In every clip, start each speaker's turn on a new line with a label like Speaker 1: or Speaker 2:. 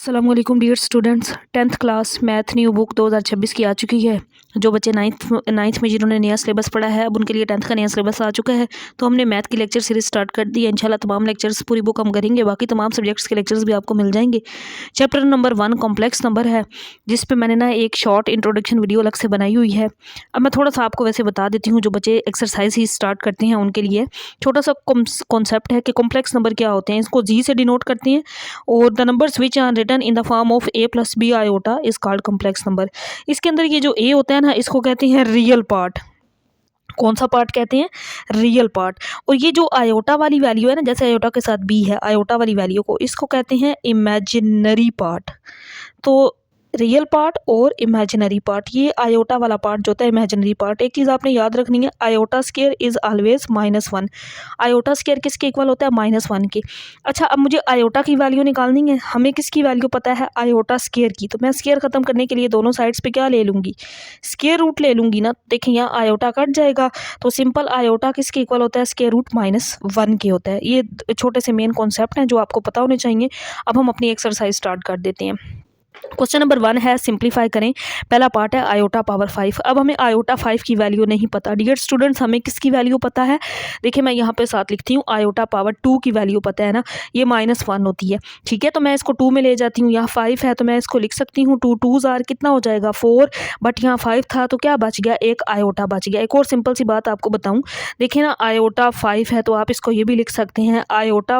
Speaker 1: अस्सलामुअलैकुम dear students. 10th class math new book 2026 की आ चुकी है। जो बच्चे नाइन्थ में जिन्होंने नया सिलेबस पढ़ा है अब उनके लिए 10th का नया सिलेबस आ चुका है। तो हमने मैथ की लेक्चर सीरीज स्टार्ट कर दी है। इंशाल्लाह तमाम लेक्चर्स पूरी बुक हम करेंगे, बाकी तमाम सब्जेक्ट्स के लेक्चर्स भी आपको मिल जाएंगे। चैप्टर नंबर 1 कॉम्प्लेक्स नंबर है, जिस पे मैंने ना एक शॉर्ट इंट्रोडक्शन वीडियो अलग से बनाई हुई है। अब मैं थोड़ा सा आपको वैसे बता देती हूँ, जो बच्चे एक्सरसाइज ही स्टार्ट करते हैं उनके लिए छोटा सा कॉन्सेप्ट है कि कॉम्प्लेक्स नंबर क्या होते हैं। इसको जी से डिनोट करते हैं और the numbers which are written in the form of a plus B iota is called complex number. इसके अंदर ये जो a होता है ना, इसको कहते हैं रियल पार्ट। कौन सा पार्ट कहते हैं? Real part. और ये जो आयोटा वाली वैल्यू है ना, जैसे आयोटा के साथ बी है, आयोटा वाली वैल्यू को इसको कहते हैं इमेजिनरी पार्ट। तो रियल पार्ट और इमेजिनरी पार्ट, ये आयोटा वाला पार्ट जो होता है इमेजिनरी पार्ट। एक चीज़ आपने याद रखनी है, iota square is always -1। Iota square किसके इक्वल होता है? -1 के। अच्छा, अब मुझे आयोटा की वैल्यू निकालनी है। हमें किसकी वैल्यू पता है? आयोटा स्क्वायर की। तो मैं स्क्वायर खत्म करने के लिए दोनों साइड्स पे क्या ले लूँगी? स्क्वायर रूट ले लूँगी ना। देखिए यहाँ आयोटा कट जाएगा, तो सिंपल आयोटा किसके इक्वल होता है? स्क्वायर रूट -1 के होता है। ये छोटे से मेन कॉन्सेप्ट हैं जो आपको पता होने चाहिए। अब हम अपनी एक्सरसाइज स्टार्ट कर देते हैं। क्वेश्चन नंबर 1 है, सिंप्लीफाई करें। पहला पार्ट है आयोटा पावर 5। अब हमें आयोटा 5 की वैल्यू नहीं पता। डियर स्टूडेंट्स, हमें किसकी वैल्यू पता है? देखिए मैं यहाँ पे साथ लिखती हूँ, आयोटा पावर 2 की वैल्यू पता है ना, ये -1 होती है। ठीक है, तो मैं इसको 2 में ले जाती हूँ। यहाँ 5 है तो मैं इसको लिख सकती हूँ 2 2 जार कितना हो जाएगा? 4। बट यहाँ 5 था तो क्या बच गया? एक आयोटा बच गया। एक और सिंपल सी बात आपको बताऊँ, देखिए ना आयोटा 5 है तो आप इसको ये भी लिख सकते हैं आयोटा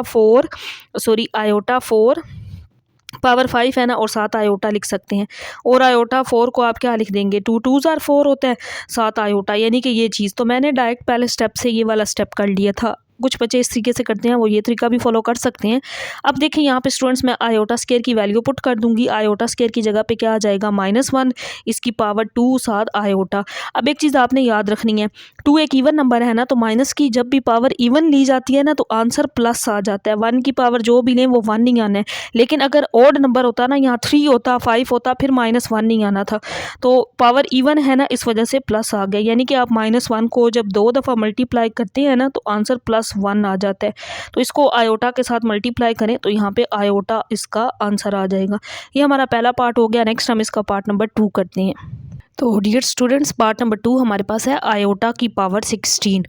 Speaker 1: 4 पावर 5 है ना, और 7 आयोटा लिख सकते हैं। और आयोटा 4 को आप क्या लिख देंगे? 2 2 जार 4 होता है, 7 आयोटा, यानी कि ये चीज़। तो मैंने डायरेक्ट पहले स्टेप से ये वाला स्टेप कर लिया था। कुछ बच्चे इस तरीके से करते हैं, वो ये तरीका भी फॉलो कर सकते हैं। अब देखिए यहाँ पे स्टूडेंट्स, मैं आयोटा स्क्वायर की वैल्यू पुट कर दूंगी। आयोटा स्क्वायर की जगह पे क्या आ जाएगा? -1, इसकी पावर 2, 7 आयोटा। अब एक चीज़ आपने याद रखनी है, 2 एक इवन नंबर है ना, तो माइनस की जब भी पावर इवन ली जाती है ना, तो आंसर प्लस आ जाता है। 1 की पावर जो भी लें वो 1 नहीं आना है। लेकिन अगर ऑड नंबर होता ना, यहाँ 3 होता, 5 होता, फिर -1 नहीं आना था। तो पावर इवन है ना, इस वजह से प्लस आ गया। यानी कि आप -1 को जब 2 दफ़ा मल्टीप्लाई करते हैं ना, तो आंसर +1 आ जाता है। तो इसको आयोटा के साथ मल्टीप्लाई करें तो यहाँ पे आयोटा इसका आंसर आ जाएगा। ये हमारा पहला पार्ट हो गया। नेक्स्ट हम इसका पार्ट नंबर 2 करते हैं। तो डियर स्टूडेंट्स, पार्ट नंबर 2 हमारे पास है आयोटा की पावर 16।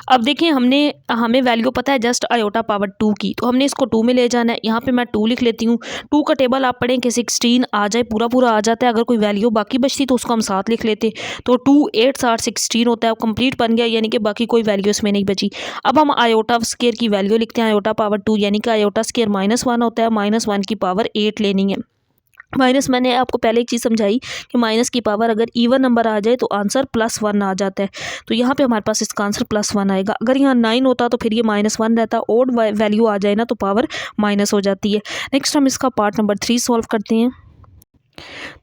Speaker 1: अब देखिए हमें वैल्यू पता है जस्ट आयोटा पावर 2 की, तो हमने इसको 2 में ले जाना है। यहाँ पे मैं 2 लिख लेती हूँ। 2 का टेबल आप पढ़ें कि 16 आ जाए, पूरा पूरा आ जाता है। अगर कोई वैल्यू बाकी बचती तो उसको हम 7 लिख लेते। तो 2 8 7 16 होता है, कंप्लीट बन गया, यानी कि बाकी कोई वैल्यू इसमें नहीं बची। अब हम आयोटा स्क्वायर की वैल्यू लिखते हैं, आयोटा पावर 2, यानी कि आयोटा स्क्वायर -1 होता है। -1 की पावर 8 लेनी है। माइनस, मैंने आपको पहले एक चीज़ समझाई कि माइनस की पावर अगर इवन नंबर आ जाए तो आंसर +1 आ जाता है। तो यहाँ पे हमारे पास इसका आंसर +1 आएगा। अगर यहाँ 9 होता तो फिर ये -1 रहता, ओड वैल्यू आ जाए ना तो पावर माइनस हो जाती है। नेक्स्ट हम इसका पार्ट नंबर 3 सॉल्व करते हैं।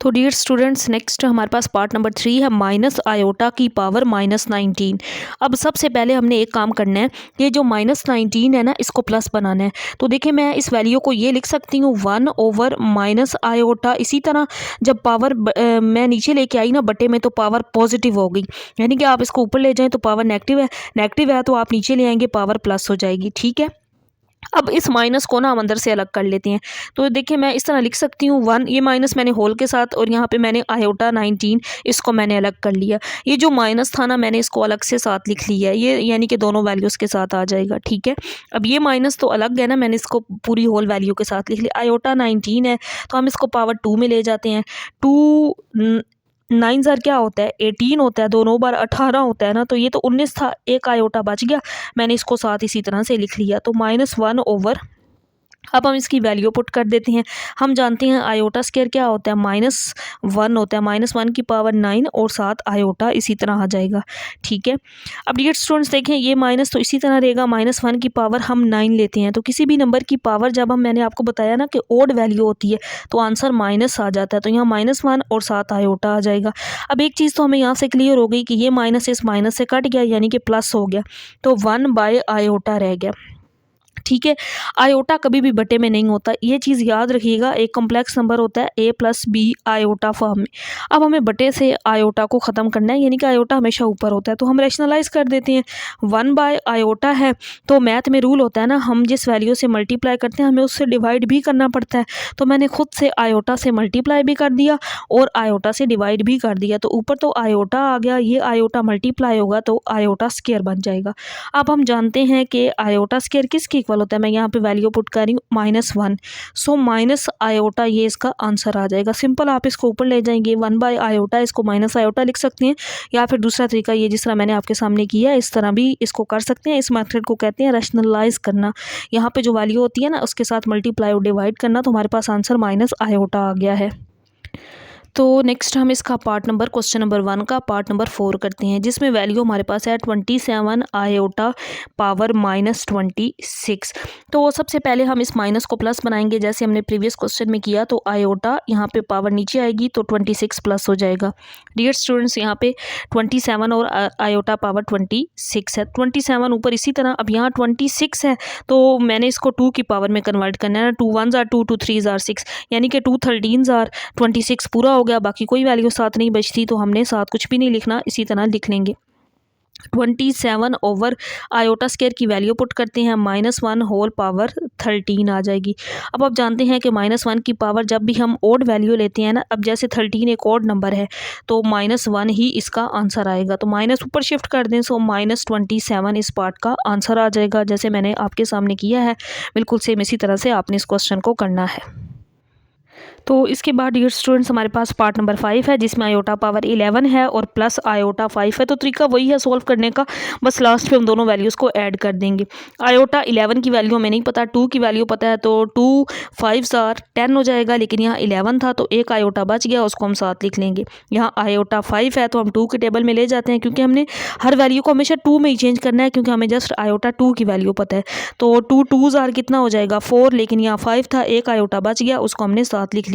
Speaker 1: तो डियर स्टूडेंट्स, नेक्स्ट हमारे पास पार्ट नंबर 3 है, माइनस आयोटा की पावर -19। अब सबसे पहले हमने एक काम करना है, ये जो -19 है ना, इसको प्लस बनाना है। तो देखिए मैं इस वैल्यू को ये लिख सकती हूँ 1/- माइनस आयोटा। इसी तरह जब पावर मैं नीचे लेके आई ना बटे में, तो पावर पॉजिटिव हो गई, यानी कि आप इसको ऊपर ले जाएं तो पावर नेगेटिव है तो आप नीचे ले आएंगे, पावर प्लस हो जाएगी। ठीक है, अब इस माइनस को ना हम अंदर से अलग कर लेते हैं। तो देखिए मैं इस तरह लिख सकती हूँ 1, ये माइनस मैंने होल के साथ, और यहाँ पे मैंने आयोटा 19 इसको मैंने अलग कर लिया। ये जो माइनस था ना, मैंने इसको अलग से साथ लिख लिया है, ये यानी कि दोनों वैल्यूज़ के साथ आ जाएगा। ठीक है, अब ये माइनस तो अलग है ना, मैंने इसको पूरी होल वैल्यू के साथ लिख लिया। आयोटा 19 है तो हम इसको पावर 2 में ले जाते हैं। 2 9 ज़ार क्या होता है? 18 होता है। 2 9 बार 18 होता है ना, तो ये तो 19 था, एक आयोटा बच गया, मैंने इसको साथ इसी तरह से लिख लिया। तो -1/, अब हम इसकी वैल्यू पुट कर देते हैं। हम जानते हैं आयोटा स्क्वायर क्या होता है? -1 होता है। -1 की पावर 9 और 7 आयोटा इसी तरह आ जाएगा। ठीक है, अब डियर स्टूडेंट्स देखें, ये माइनस तो इसी तरह रहेगा। -1 की पावर हम 9 लेते हैं, तो किसी भी नंबर की पावर जब मैंने आपको बताया ना कि ओड वैल्यू होती है तो आंसर माइनस आ जाता है। तो यहाँ -1 और 7 आयोटा आ जाएगा। अब एक चीज़ तो हमें यहाँ से क्लियर हो गई कि ये माइनस इस माइनस से कट गया, यानी कि प्लस हो गया, तो 1/आयोटा रह गया। ठीक है। आयोटा कभी भी बटे में नहीं होता, ये चीज़ याद रखिएगा। एक कॉम्प्लेक्स नंबर होता है a plus B iota form में। अब हमें बटे से आयोटा को ख़त्म करना है, यानी कि आयोटा हमेशा ऊपर होता है, तो हम रैशनलाइज़ कर देते हैं। 1/आयोटा है, तो मैथ में रूल होता है ना, हम जिस वैल्यू से मल्टीप्लाई करते हैं हमें उससे डिवाइड भी करना पड़ता है। तो मैंने खुद से आयोटा से मल्टीप्लाई भी कर दिया और आयोटा से डिवाइड भी कर दिया, तो ऊपर तो आयोटा आ गया, ये आयोटा मल्टीप्लाई होगा तो आयोटा स्क्वायर बन जाएगा। अब हम जानते हैं कि आयोटा स्क्वायर किसके इक्वल होता है, मैं यहाँ पे वैल्यू पुट कर रही हूँ -1, सो माइनस आयोटा, ये इसका आंसर आ जाएगा। सिंपल, आप इसको ऊपर ले जाएंगे 1/आयोटा, इसको माइनस आयोटा लिख सकते हैं, या फिर दूसरा तरीका ये जिस तरह मैंने आपके सामने किया है इस तरह भी इसको कर सकते हैं। इस मेथड को कहते हैं रैशनलाइज करना। यहाँ पे जो वैल्यू होती है ना उसके साथ मल्टीप्लाई और डिवाइड करना, तो हमारे पास आंसर माइनस आयोटा आ गया है। तो नेक्स्ट हम इसका पार्ट नंबर क्वेश्चन नंबर 1 का पार्ट नंबर 4 करते हैं, जिसमें वैल्यू हमारे पास है 27 आयोटा पावर -26। तो सबसे पहले हम इस माइनस को प्लस बनाएंगे, जैसे हमने प्रीवियस क्वेश्चन में किया। तो आयोटा यहाँ पे पावर नीचे आएगी तो 26 प्लस हो जाएगा। डियर स्टूडेंट्स, यहाँ पे 27 और आयोटा पावर 26 है, 27 ऊपर इसी तरह। अब यहाँ 26 है तो मैंने इसको 2 की पावर में कन्वर्ट करना है ना, 2 1 जार 2, 2 3 जार 6, यानी कि 2 13 जार 26 पूरा हो गया, बाकी कोई वैल्यू साथ नहीं बचती, तो हमने साथ कुछ भी नहीं लिखना, इसी तरह लिख लेंगे। 27 ओवर आयोटा स्क्वायर की वैल्यू पुट करते हैं, -1 होल पावर 13 आ जाएगी। अब आप जानते हैं कि -1 की पावर जब भी हम ओड वैल्यू लेते हैं ना, अब जैसे 13 एक ओड नंबर है तो -1 ही इसका आंसर आएगा, तो माइनस ऊपर शिफ्ट कर दें, सो -27 इस पार्ट का आंसर आ जाएगा, जैसे मैंने आपके सामने किया है। बिल्कुल सेम इसी तरह से आपने इस क्वेश्चन को करना है। तो इसके बाद डियर स्टूडेंट्स हमारे पास पार्ट नंबर 5 है, जिसमें आयोटा पावर 11 है और प्लस आयोटा 5 है। तो तरीका वही है सॉल्व करने का, बस लास्ट में हम दोनों वैल्यूज़ को ऐड कर देंगे। आयोटा 11 की वैल्यू हमें नहीं पता, 2 की वैल्यू पता है, तो 2 5 10 हो जाएगा, लेकिन यहाँ 11 था तो एक आयोटा बच गया, उसको हम साथ लिख लेंगे। यहाँ आयोटा 5 है तो हम 2 के टेबल में ले जाते हैं, क्योंकि हमने हर वैल्यू को हमेशा 2 में ही चेंज करना है, क्योंकि हमें जस्ट आयोटा 2 की वैल्यू पता है। तो 2 2 कितना हो जाएगा 4, लेकिन यहाँ 5 था, एक आयोटा बच गया, उसको हमने साथ लिख लिया।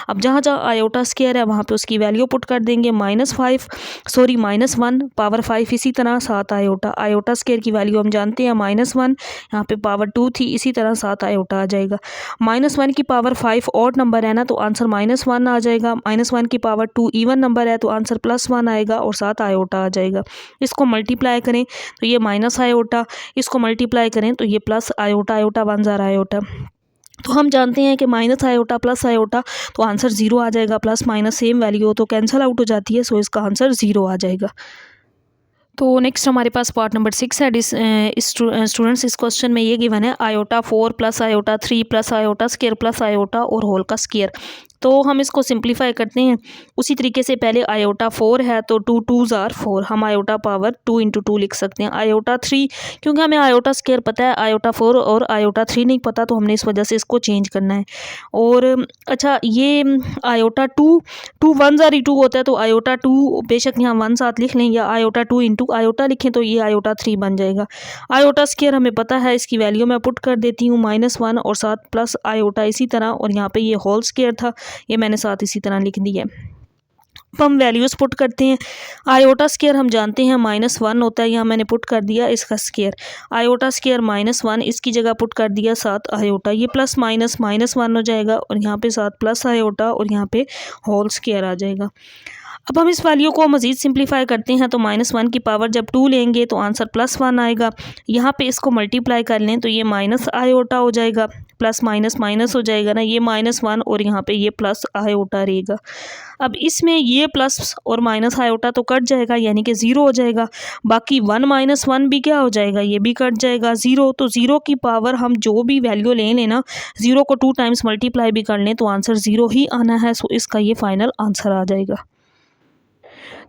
Speaker 1: अब जहाँ जहाँ आयोटा स्क्वायर है वहाँ पे उसकी वैल्यू पुट कर देंगे, -1 पावर 5, इसी तरह 7 आयोटा स्क्वायर की वैल्यू हम जानते हैं -1, यहाँ पे पावर 2 थी, इसी तरह 7 आयोटा आ जाएगा। -1 की पावर 5 ऑड नंबर है ना, तो आंसर -1 आ जाएगा। -1 की पावर 2 इवन नंबर है तो आंसर +1 आएगा और 7 आयोटा आ जाएगा। इसको मल्टीप्लाई करें तो ये माइनस आयोटा, इसको मल्टीप्लाई करें तो ये plus iota, iota 1 jar iota. तो हम जानते हैं कि माइनस आयोटा प्लस आयोटा, तो आंसर 0 आ जाएगा। प्लस माइनस सेम वैल्यू हो तो कैंसिल आउट हो जाती है, सो इसका आंसर 0 आ जाएगा। तो नेक्स्ट हमारे पास पार्ट नंबर 6 है। स्टूडेंट्स, इस क्वेश्चन में ये गिवन है iota 4 plus iota 3 plus iota square plus iota और होल का स्क्वायर। तो हम इसको सिंप्लीफाई करते हैं उसी तरीके से। पहले आयोटा 4 है तो 2 2 जार 4, हम आयोटा पावर 2 × 2 लिख सकते हैं। आयोटा 3, क्योंकि हमें आयोटा स्क्वायर पता है, आयोटा 4 और आयोटा 3 नहीं पता, तो हमने इस वजह से इसको चेंज करना है। और अच्छा, ये आयोटा 2 1 जार 2 होता है, तो आयोटा 2 बेशक यहाँ 1 साथ लिख लें, या आयोटा 2 × आयोटा लिखें तो ये आयोटा 3 बन जाएगा। आयोटा स्क्वायर हमें पता है, इसकी वैल्यू मैं पुट कर देती हूँ -1 और साथ प्लस आयोटा इसी तरह, और यहाँ पे ये होल स्क्वायर था, ये मैंने साथ इसी तरह लिख दी है। अब हम वैल्यूज़ पुट करते हैं। आयोटा स्क्वायर हम जानते हैं -1 होता है, यहाँ मैंने पुट कर दिया इसका स्क्वायर। आयोटा स्क्वायर -1, इसकी जगह पुट कर दिया 7 आयोटा, ये प्लस माइनस -1 हो जाएगा, और यहाँ पे 7 प्लस आयोटा और यहाँ पे होल स्क्वायर आ जाएगा। अब हम इस वैल्यू को मज़ीद सिंप्लीफाई करते हैं, तो -1 की पावर जब 2 लेंगे तो आंसर +1 आएगा। यहाँ पे इसको मल्टीप्लाई कर लें तो ये माइनस आयोटा हो जाएगा, प्लस माइनस माइनस हो जाएगा ना, ये -1 और यहाँ पे ये प्लस आयोटा रहेगा। अब इसमें ये प्लस और माइनस आयोटा तो कट जाएगा, यानी कि 0 हो जाएगा। बाकी 1 - 1 भी क्या हो जाएगा, ये भी कट जाएगा, 0। तो 0 की पावर हम जो भी वैल्यू ले लें ना, 0 को 2 टाइम्स मल्टीप्लाई भी कर लें तो आंसर 0 ही आना है। सो इसका ये फाइनल आंसर आ जाएगा।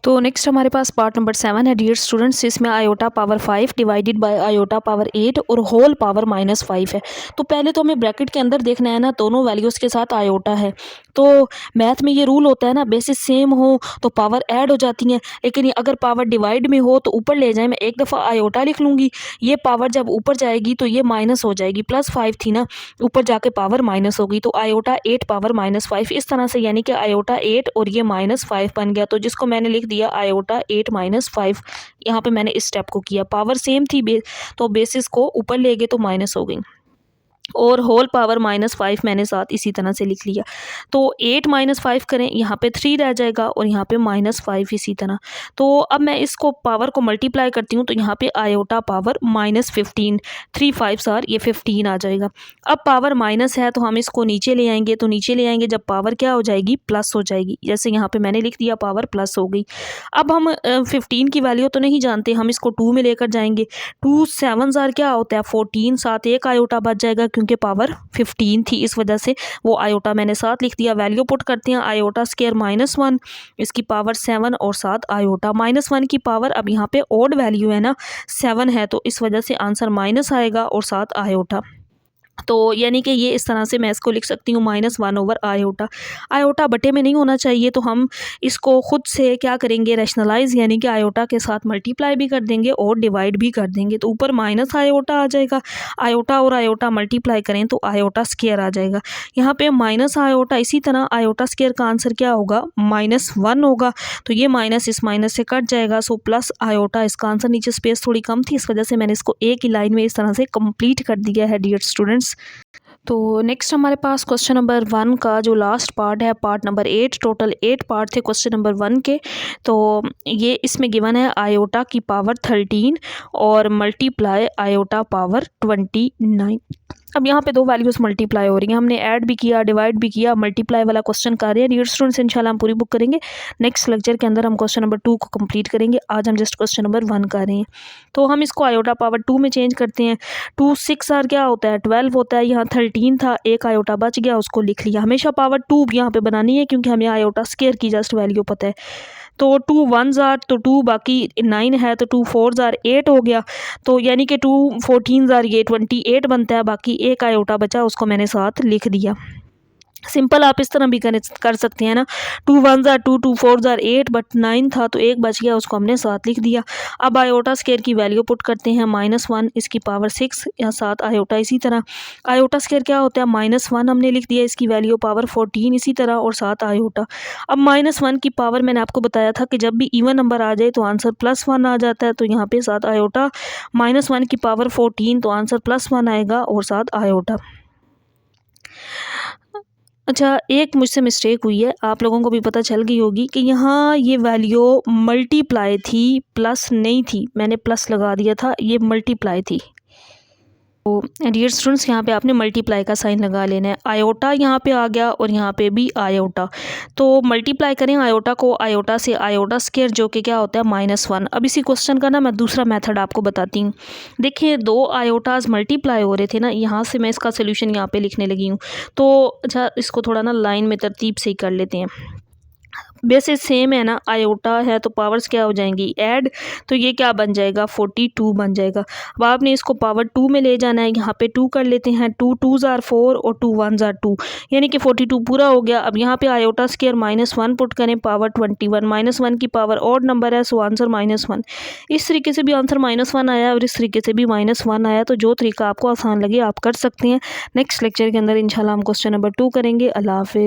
Speaker 1: तो नेक्स्ट हमारे पास पार्ट नंबर 7 है डियर स्टूडेंट्स, इसमें iota power 5 divided by iota power 8 और होल पावर -5 है। तो पहले तो हमें ब्रैकेट के अंदर देखना है ना, दोनों वैल्यूज़ के साथ आयोटा है। तो मैथ में ये रूल होता है ना, बेसिस सेम हो तो पावर ऐड हो जाती हैं, लेकिन अगर पावर डिवाइड में हो तो ऊपर ले जाए। मैं एक दफ़ा आयोटा लिख लूँगी, ये पावर जब ऊपर जाएगी तो ये माइनस हो जाएगी, +5 थी ना, ऊपर जाके पावर माइनस होगी, तो आयोटा 8 पावर -5 इस तरह से, यानी कि आयोटा 8 और ये -5 बन गया। तो जिसको मैंने लिख दिया आयोटा 8 - 5, यहाँ पे मैंने इस स्टेप को किया। पावर सेम थी तो बेसिस को ऊपर ले गए तो माइनस हो गई। और होल पावर -5 मैंने साथ इसी तरह से लिख लिया। तो 8 -5 करें, यहाँ पे 3 रह जाएगा और यहाँ पे -5 इसी तरह। तो अब मैं इसको पावर को मल्टीप्लाई करती हूँ तो यहाँ पे आयोटा पावर -15, 3 5 ये 15 आ जाएगा। अब पावर माइनस है तो हम इसको नीचे ले आएंगे, तो नीचे ले आएंगे जब पावर क्या हो जाएगी, प्लस हो जाएगी। जैसे यहाँ पे मैंने लिख दिया पावर प्लस हो गई। अब हम 15 की वैल्यू तो नहीं जानते, हम इसको 2 में लेकर जाएंगे। 2 7 क्या होता है 14, साथ एक आयोटा बच जाएगा क्योंकि पावर 15 थी, इस वजह से वो आयोटा मैंने साथ लिख दिया। वैल्यू पुट करते हैं, आयोटा स्क्वायर -1, इसकी पावर 7 और साथ आयोटा -1 की पावर। अब यहाँ पे ओड वैल्यू है ना 7 है, तो इस वजह से आंसर माइनस आएगा और साथ आयोटा। तो यानी कि ये इस तरह से मैं इसको लिख सकती हूँ -1 आयोटा। आयोटा बटे में नहीं होना चाहिए, तो हम इसको खुद से क्या करेंगे, रैशनलाइज, यानी कि आयोटा के साथ मल्टीप्लाई भी कर देंगे और डिवाइड भी कर देंगे। तो ऊपर माइनस आयोटा आ जाएगा, आयोटा और आयोटा मल्टीप्लाई करें तो आयोटा स्क्वायर आ जाएगा। यहाँ पे माइनस आयोटा, इसी तरह आयोटा स्क्वायर का आंसर क्या होगा, -1 होगा। तो ये माइनस इस माइनस से कट जाएगा, सो प्लस आयोटा इसका आंसर। नीचे स्पेस थोड़ी कम थी, इस वजह से मैंने इसको एक ही लाइन में इस तरह से कंप्लीट कर दिया है डियर स्टूडेंट्स। तो नेक्स्ट हमारे पास क्वेश्चन नंबर 1 का जो लास्ट पार्ट है, पार्ट नंबर 8, टोटल 8 पार्ट थे क्वेश्चन नंबर 1 के। तो ये इसमें गिवन है आयोटा की पावर 13 और मल्टीप्लाई आयोटा पावर 29। अब यहाँ पे दो वैल्यूज़ मल्टीप्लाई हो रही हैं, हमने ऐड भी किया, डिवाइड भी किया, मल्टीप्लाई वाला क्वेश्चन कर रहे हैं डियर स्टूडेंट्स। इंशाल्लाह हम पूरी बुक करेंगे, नेक्स्ट लेक्चर के अंदर हम क्वेश्चन नंबर 2 को कंप्लीट करेंगे। आज हम जस्ट क्वेश्चन नंबर 1 कर रहे हैं। तो हम इसको आयोटा पावर 2 में चेंज करते हैं। 2 6 क्या होता है, 12 होता है। यहाँ 13 था, एक आयोटा बच गया, उसको लिख लिया। हमेशा पावर 2 यहाँ पे बनानी है क्योंकि हमें आयोटा स्क्वायर की जस्ट वैल्यू पता है। तो 2 1 तो 2, बाकी 9 है तो 2 4 8 हो गया। तो यानी कि 2 14 ये 28 बनता है, बाकी एक आयोटा बचा, उसको मैंने साथ लिख दिया। सिंपल आप इस तरह भी कर सकते हैं ना, 2 1 2 2 4 8, बट 9 था तो एक बच गया, उसको हमने साथ लिख दिया। अब आयोटा स्क्वायर की वैल्यू पुट करते हैं, -1 इसकी पावर 6 या साथ आयोटा। इसी तरह आयोटा स्क्वायर क्या होता है, -1 हमने लिख दिया, इसकी वैल्यू पावर 14 इसी तरह और साथ आयोटा। अब -1 की पावर मैंने आपको बताया था कि जब भी इवन नंबर आ जाए तो आंसर +1 आ जाता है। तो यहाँ पे साथ आयोटा, -1 की पावर 14 तो आंसर +1 आएगा और साथ आयोटा। अच्छा, एक मुझसे मिस्टेक हुई है, आप लोगों को भी पता चल गई होगी कि यहाँ ये वैल्यू मल्टीप्लाई थी, प्लस नहीं थी। मैंने प्लस लगा दिया था, ये मल्टीप्लाई थी। तो डियर स्टूडेंट्स यहाँ पे आपने मल्टीप्लाई का साइन लगा लेना है। आयोटा यहाँ पे आ गया और यहाँ पे भी आयोटा, तो मल्टीप्लाई करें आयोटा को आयोटा से, आयोटा स्क्वायर जो कि क्या होता है -1। अब इसी क्वेश्चन का ना मैं दूसरा मेथड आपको बताती हूँ। देखिए, दो आयोटाज मल्टीप्लाई हो रहे थे ना, यहाँ से मैं इसका सोल्यूशन यहाँ पे लिखने लगी हूँ। तो अच्छा, इसको थोड़ा ना लाइन में तरतीब से ही कर लेते हैं। बेसिस सेम है ना, आयोटा है तो पावर्स क्या हो जाएंगी, ऐड, तो ये क्या बन जाएगा, 42 बन जाएगा। अब आपने इसको पावर 2 में ले जाना है, यहाँ पे 2 कर लेते हैं, 2 2 4 और 2 1 2, यानी कि 42 पूरा हो गया। अब यहाँ पे आयोटा स्क्वायर -1 पुट करें, पावर 21, -1 की पावर ऑड नंबर है, सो आंसर -1। इस तरीके से भी आंसर -1 आया और इस तरीके से भी -1 आया। तो जो तरीका आपको आसान लगे आप कर सकते हैं। नेक्स्ट लेक्चर के अंदर इंशाल्लाह हम क्वेश्चन नंबर 2 करेंगे। अल्लाह हाफिज़।